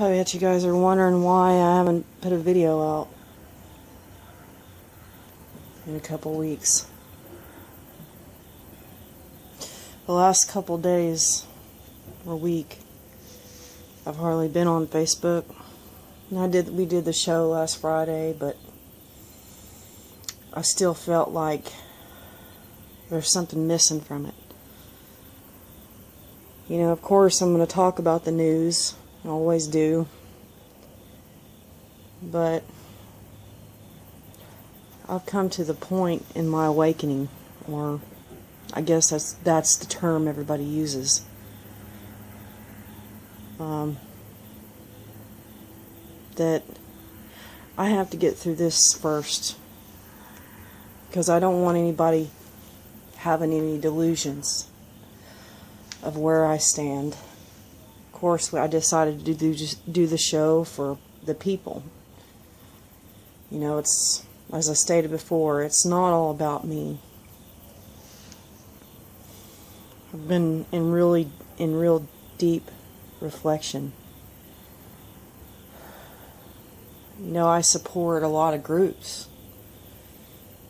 I bet you guys are wondering why I haven't put a video out in a couple weeks. The last couple days or week, I've hardly been on Facebook. And we did the show last Friday, but I still felt like there's something missing from it. You know, of course I'm going to talk about the news. I always do. But I've come to the point in my awakening, or I guess that's the term everybody uses. That I have to get through this first, because I don't want anybody having any delusions of where I stand. Of course, I decided to do the show for the people. You know, it's, as I stated before, it's not all about me. I've been in real deep reflection. You know, I support a lot of groups,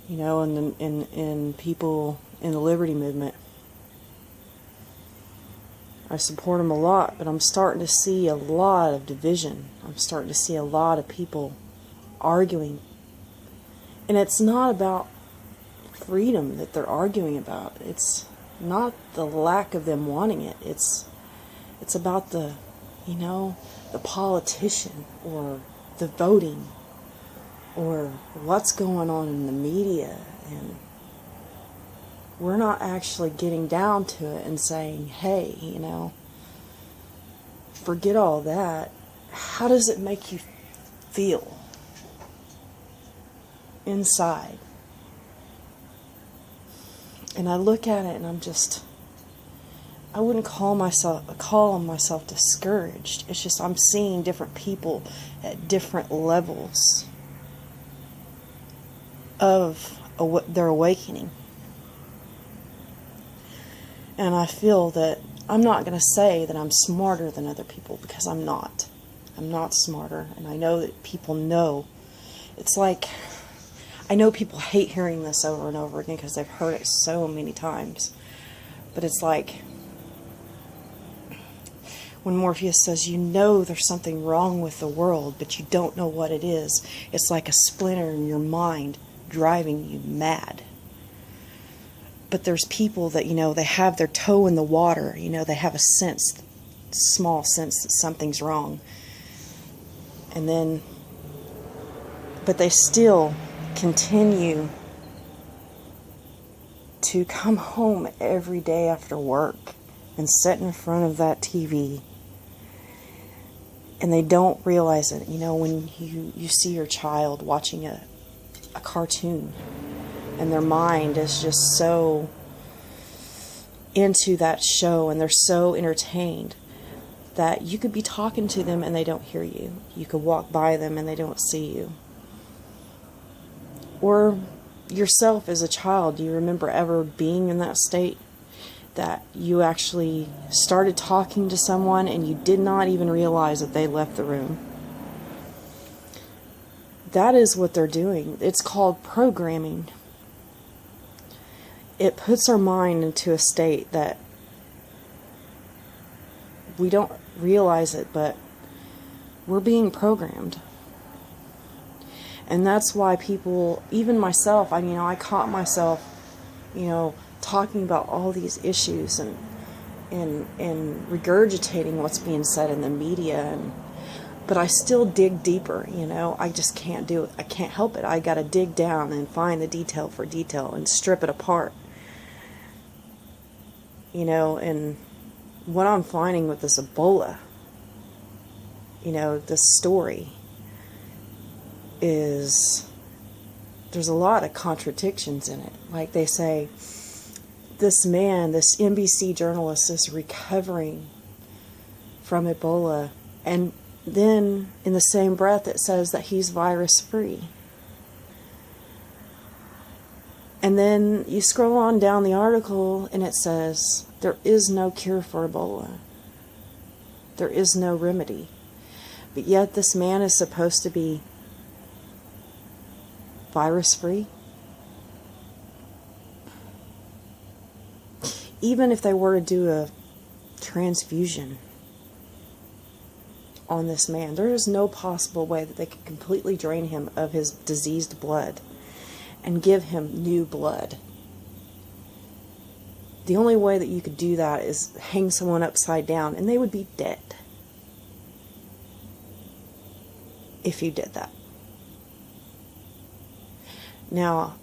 you know, and people in the liberty movement. I support them a lot, but I'm starting to see a lot of division. I'm starting to see a lot of people arguing. And it's not about freedom that they're arguing about. It's not the lack of them wanting it. It's about the, you know, the politician, or the voting, or what's going on in the media, and we're not actually getting down to it and saying, hey, you know, forget all that. How does it make you feel inside? And I look at it and I'm just, I wouldn't call myself discouraged. It's just I'm seeing different people at different levels of their awakening. And I feel that I'm not going to say that I'm smarter than other people, because I'm not. I'm not smarter. And I know that people know. It's like, I know people hate hearing this over and over again because they've heard it so many times. But it's like, when Morpheus says, you know there's something wrong with the world, but you don't know what it is. It's like a splinter in your mind driving you mad. But there's people that, you know, they have their toe in the water. You know, they have a sense, small sense that something's wrong. And then, but they still continue to come home every day after work and sit in front of that TV. And they don't realize it. You know, when you see your child watching a cartoon, and their mind is just so into that show, and they're so entertained that you could be talking to them and they don't hear you. You could walk by them and they don't see you. Or yourself as a child, do you remember ever being in that state that you actually started talking to someone and you did not even realize that they left the room? That is what they're doing. It's called programming. It puts our mind into a state that we don't realize it, but we're being programmed. And that's why people, even myself, I mean, I caught myself, you know, talking about all these issues and regurgitating what's being said in the media, but I still dig deeper, you know. I just can't do it. I can't help it. I got to dig down and find the detail for detail and strip it apart. You know, and what I'm finding with this Ebola, you know, this story, is there's a lot of contradictions in it. Like they say, this man, this NBC journalist, is recovering from Ebola, and then in the same breath it says that he's virus free. And then you scroll on down the article and it says there is no cure for Ebola. There is no remedy. But yet this man is supposed to be virus-free. Even if they were to do a transfusion on this man, there is no possible way that they could completely drain him of his diseased blood and give him new blood. The only way that you could do that is hang someone upside down, and they would be dead if you did that. Now,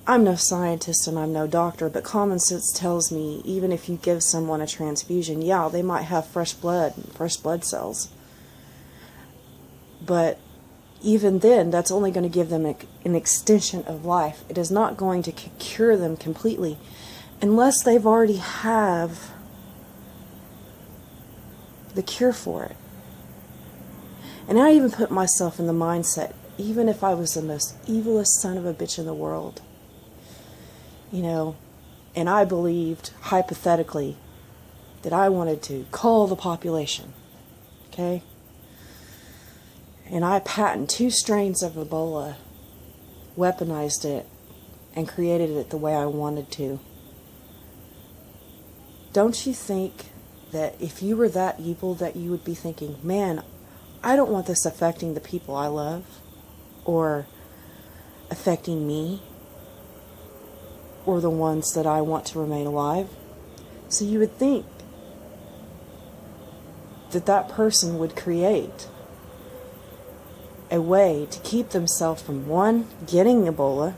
I'm no scientist and I'm no doctor, but common sense tells me even if you give someone a transfusion, yeah, they might have fresh blood cells. But even then, that's only going to give them an extension of life. It is not going to cure them completely unless they've already have the cure for it. And I even put myself in the mindset, even if I was the most evilest son of a bitch in the world, you know, and I believed, hypothetically, that I wanted to cull the population, okay? And I patented 2 strains of Ebola, weaponized it, and created it the way I wanted to. Don't you think that if you were that evil that you would be thinking, man, I don't want this affecting the people I love, or affecting me, or the ones that I want to remain alive? So you would think that that person would create a way to keep themselves from, 1, getting Ebola,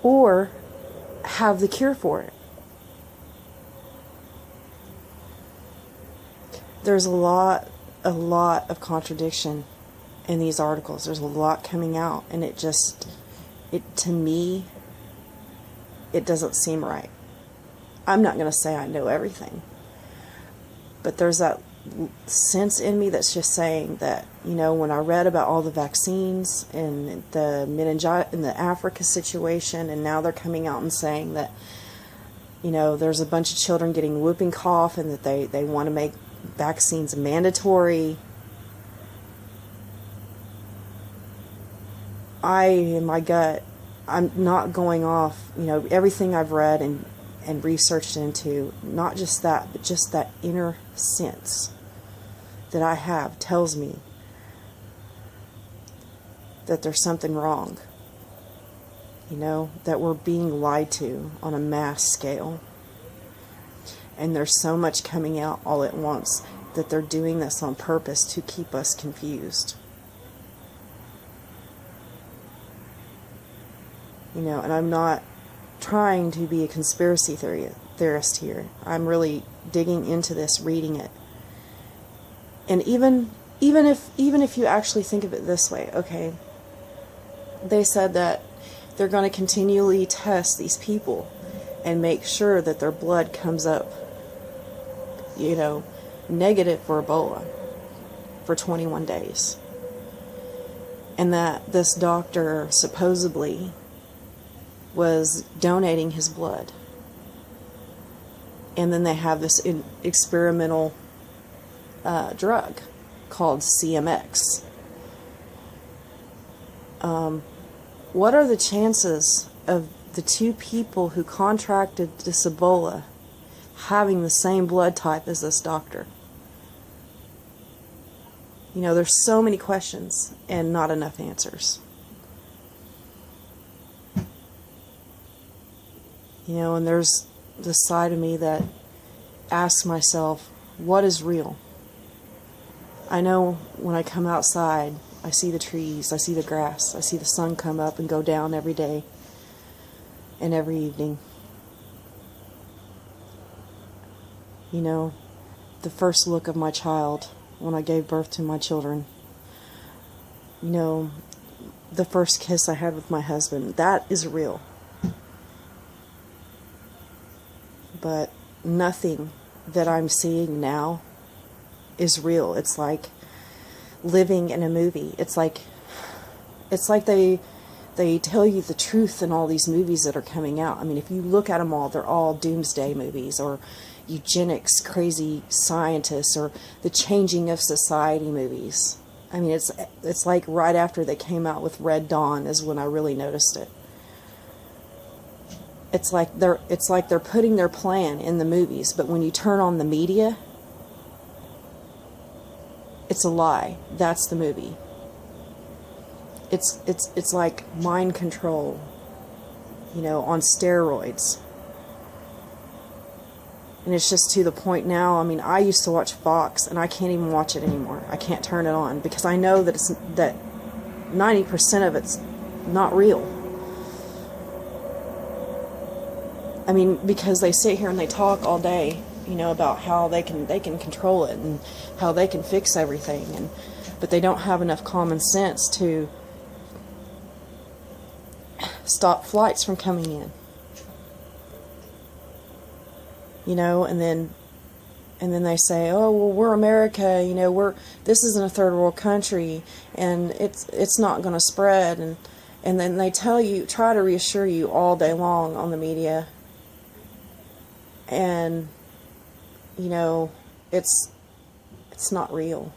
or have the cure for it. There's a lot of contradiction in these articles. There's a lot coming out, and to me, it doesn't seem right. I'm not going to say I know everything, but there's that sense in me that's just saying that, you know, when I read about all the vaccines and the meningitis in the Africa situation, and now they're coming out and saying that, you know, there's a bunch of children getting whooping cough and that they want to make vaccines mandatory. In my gut, I'm not going off, you know, everything I've read and researched into, not just that, but just that inner sense that I have tells me that there's something wrong. You know, that we're being lied to on a mass scale. And there's so much coming out all at once that they're doing this on purpose to keep us confused. You know, and I'm not trying to be a conspiracy theorist here. I'm really digging into this, reading it. And even if you actually think of it this way, okay, they said that they're going to continually test these people and make sure that their blood comes up, you know, negative for Ebola for 21 days. And that this doctor supposedly was donating his blood. And then they have this experimental drug called CMX. What are the chances of the 2 people who contracted this Ebola having the same blood type as this doctor? You know, there's so many questions and not enough answers. You know, and there's this side of me that asks myself, what is real? I know when I come outside, I see the trees, I see the grass, I see the sun come up and go down every day and every evening. You know, the first look of my child when I gave birth to my children. You know, the first kiss I had with my husband, that is real. But nothing that I'm seeing now is real. It's like living in a movie. It's like they tell you the truth in all these movies that are coming out. I mean, if you look at them all, they're all doomsday movies, or, eugenics crazy scientists or the changing of society movies. I mean, it's like right after they came out with Red Dawn is when I really noticed it. It's like they're putting their plan in the movies, but when you turn on the media, it's a lie. That's the movie. It's like mind control, you know, on steroids. And it's just to the point now. I mean, I used to watch Fox, and I can't even watch it anymore. I can't turn it on because I know that that 90% of it's not real. I mean, because they sit here and they talk all day, you know, about how they can control it and how they can fix everything, but they don't have enough common sense to stop flights from coming in. You know, and then they say, oh, well, we're America, you know, this isn't a third world country, and it's not going to spread, and then they try to reassure you all day long on the media, and you know, it's not real.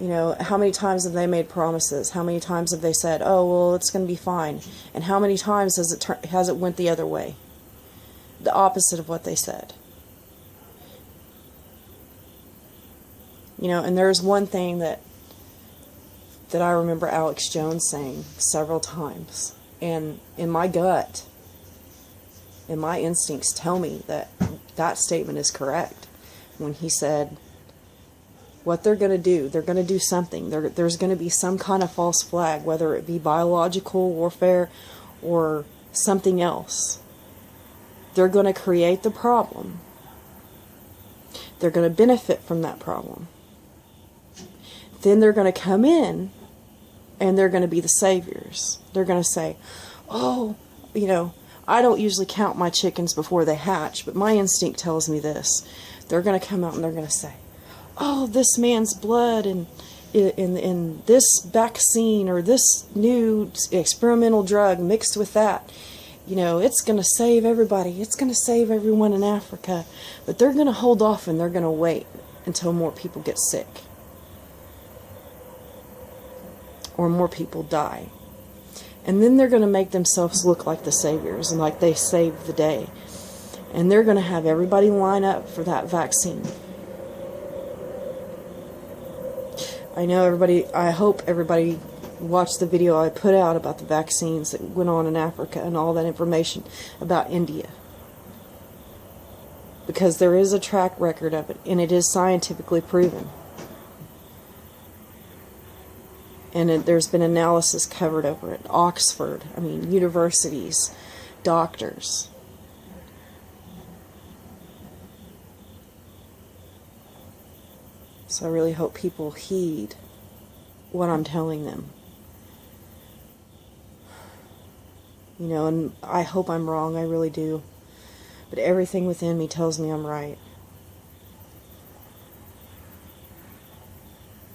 You know, how many times have they made promises? How many times have they said, oh, well, it's going to be fine, and how many times has it went the other way? The opposite of what they said. You know, and there's one thing that I remember Alex Jones saying several times, and in my gut and my instincts tell me that that statement is correct, when he said what they're going to do something. There's going to be some kind of false flag, whether it be biological warfare or something else. They're going to create the problem. They're going to benefit from that problem. Then they're going to come in and they're going to be the saviors. They're going to say, oh, you know, I don't usually count my chickens before they hatch, but my instinct tells me this. They're going to come out and they're going to say, oh, this man's blood and in this vaccine or this new experimental drug mixed with that, you know, it's going to save everybody. It's going to save everyone in Africa. But they're going to hold off and they're going to wait until more people get sick. Or more people die. And then they're going to make themselves look like the saviors and like they saved the day. And they're going to have everybody line up for that vaccine. I hope everybody watched the video I put out about the vaccines that went on in Africa and all that information about India. Because there is a track record of it, and it is scientifically proven. And there's been analysis covered over it. Oxford, I mean, universities, doctors. So I really hope people heed what I'm telling them. You know, and I hope I'm wrong, I really do. But everything within me tells me I'm right.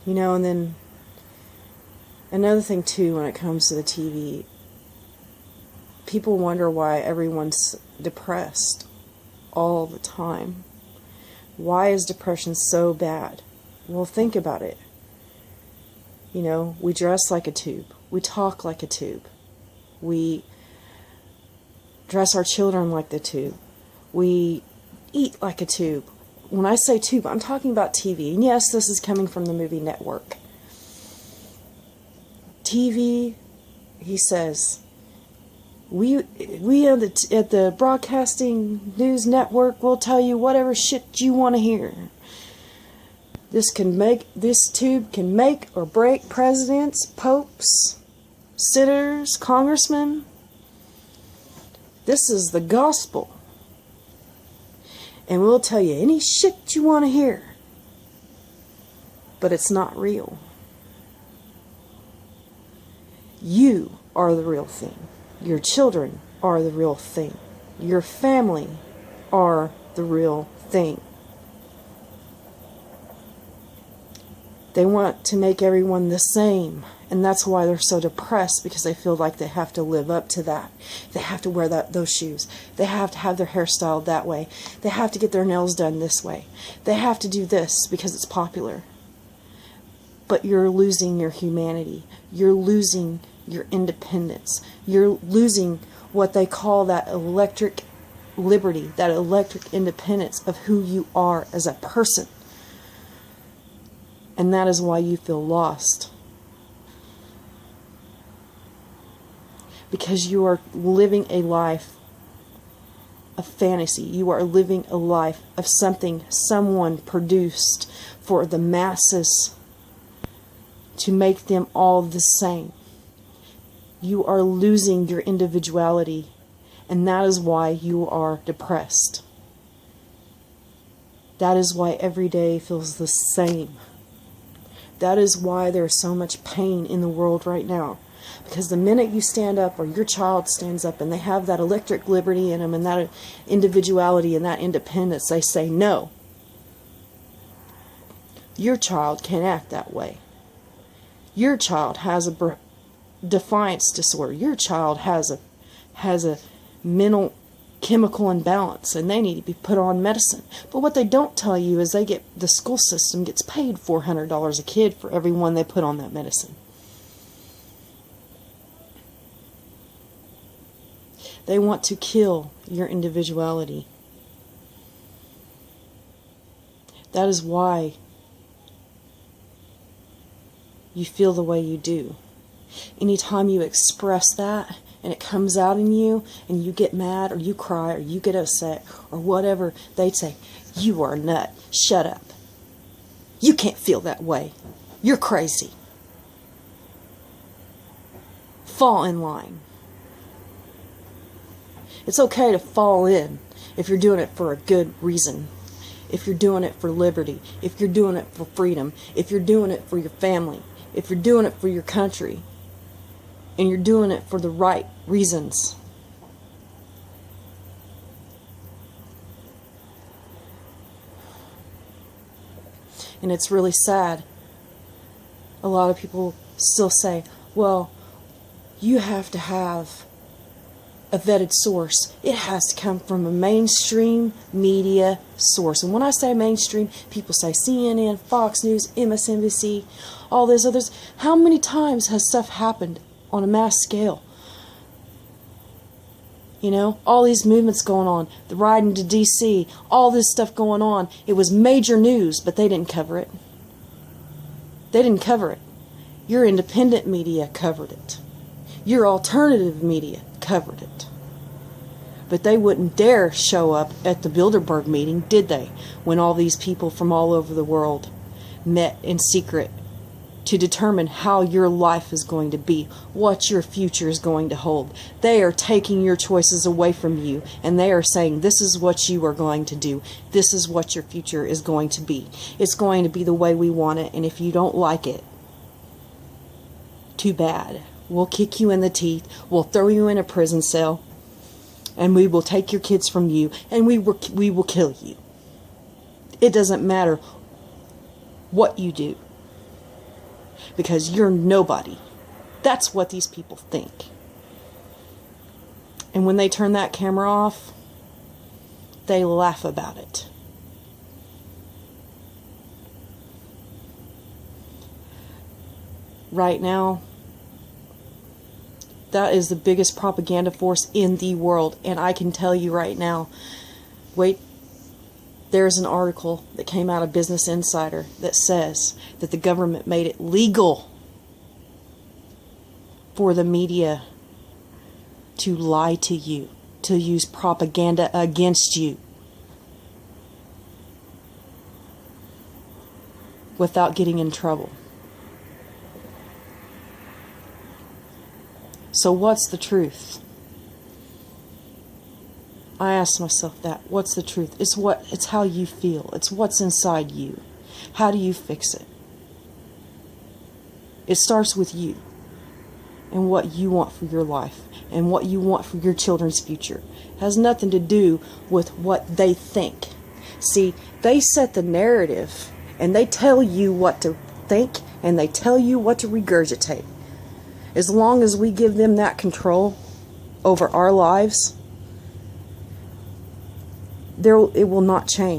You know, and then another thing too, when it comes to the TV, people wonder why everyone's depressed all the time. Why is depression so bad? Well, think about it. You know, we dress like a tube. We talk like a tube. We dress our children like the tube. We eat like a tube. When I say tube, I'm talking about TV. And yes, this is coming from the movie network. TV, he says, we at the Broadcasting News Network will tell you whatever shit you want to hear. This tube can make or break presidents, popes, senators, congressmen. This is the gospel. And we'll tell you any shit you want to hear. But it's not real. You are the real thing. Your children are the real thing. Your family are the real thing. They want to make everyone the same. And that's why they're so depressed, because they feel like they have to live up to that. They have to wear those shoes. They have to have their hair styled that way. They have to get their nails done this way. They have to do this because it's popular. But you're losing your humanity. You're losing your independence. You're losing what they call that electric liberty, that electric independence of who you are as a person. And that is why you feel lost. Because you are living a life of fantasy. You are living a life of something someone produced for the masses to make them all the same. You are losing your individuality, and that is why you are depressed. That is why every day feels the same. That is why there's so much pain in the world right now. Because the minute you stand up, or your child stands up, and they have that electric liberty in them, and that individuality and that independence, they say, no, your child can't act that way. Your child has a defiance disorder. Your child has a mental chemical imbalance, and they need to be put on medicine. But what they don't tell you is the school system gets paid $400 a kid for every one they put on that medicine. They want to kill your individuality. That is why you feel the way you do. Anytime you express that and it comes out in you and you get mad or you cry or you get upset or whatever, they'd say, you are a nut. Shut up. You can't feel that way. You're crazy. Fall in line. It's okay to fall in if you're doing it for a good reason. If you're doing it for liberty. If you're doing it for freedom. If you're doing it for your family. If you're doing it for your country. And you're doing it for the right reasons. And it's really sad. A lot of people still say, well, you have to have a vetted source. It has to come from a mainstream media source. And when I say mainstream, people say CNN, Fox News, MSNBC, all these others. How many times has stuff happened on a mass scale? You know, all these movements going on, the riding to DC, all this stuff going on. It was major news, but they didn't cover it. They didn't cover it. Your independent media covered it. Your alternative media covered it. But they wouldn't dare show up at the Bilderberg meeting, did they? When all these people from all over the world met in secret to determine how your life is going to be, what your future is going to hold. They are taking your choices away from you, and they are saying, this is what you are going to do. This is what your future is going to be. It's going to be the way we want it, and if you don't like it, too bad. We'll kick you in the teeth, we'll throw you in a prison cell, and we will take your kids from you, and we will kill you. It doesn't matter what you do, because you're nobody. That's what these people think. And when they turn that camera off, they laugh about it. Right now, that is the biggest propaganda force in the world. And I can tell you right now, wait, there's an article that came out of Business Insider that says that the government made it legal for the media to lie to you, to use propaganda against you without getting in trouble. So what's the truth? I asked myself that. What's the truth? It's how you feel. It's what's inside you. How do you fix it? It starts with you and what you want for your life and what you want for your children's future. It has nothing to do with what they think. See, they set the narrative and they tell you what to think and they tell you what to regurgitate. As long as we give them that control over our lives, it will not change.